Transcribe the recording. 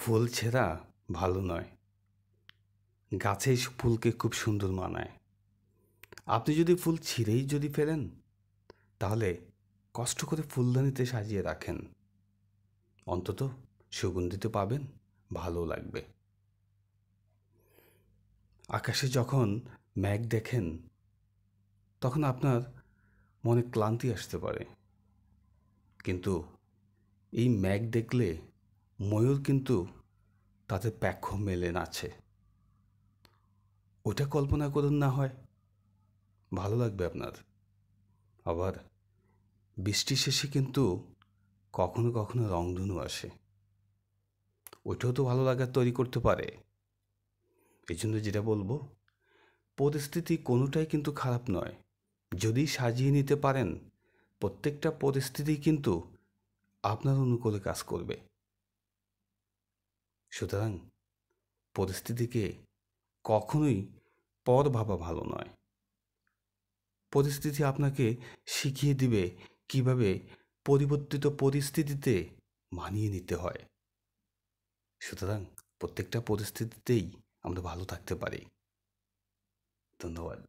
ফুল ছেঁড়া ভালো নয়। গাছেই ফুলকে খুব সুন্দর মানায়। আপনি যদি ফুল ছিঁড়েই যদি ফেলেন, তাহলে কষ্ট করে ফুলদানিতে সাজিয়ে রাখেন। অন্তত সুগন্ধিত পাবেন, ভালো লাগবে। আকাশে যখন মেঘ দেখেন, তখন আপনার মনে ক্লান্তি আসতে পারে, কিন্তু এই মেঘ দেখলে ময়ূর কিন্তু তাদের প্যাখ্য মেলে নাচে। ওটা কল্পনা করুন না হয়, ভালো লাগবে আপনার। আবার বৃষ্টি শেষে কিন্তু কখনো কখনো রংধনু আসে, ওইটাও তো ভালো লাগার তৈরি করতে পারে। এই জন্য যেটা বলবো, পরিস্থিতি কোনোটাই কিন্তু খারাপ নয়। যদি সাজিয়ে নিতে পারেন, প্রত্যেকটা পরিস্থিতি কিন্তু আপনার অনুকূলে কাজ করবে। সুতরাং পরিস্থিতিকে কখনোই পর ভাবা ভালো নয়। পরিস্থিতি আপনাকে শিখিয়ে দিবে কিভাবে পরিবর্তিত পরিস্থিতিতে মানিয়ে নিতে হয়। সুতরাং প্রত্যেকটা পরিস্থিতিতেই আমরা ভালো থাকতে পারি। ধন্যবাদ।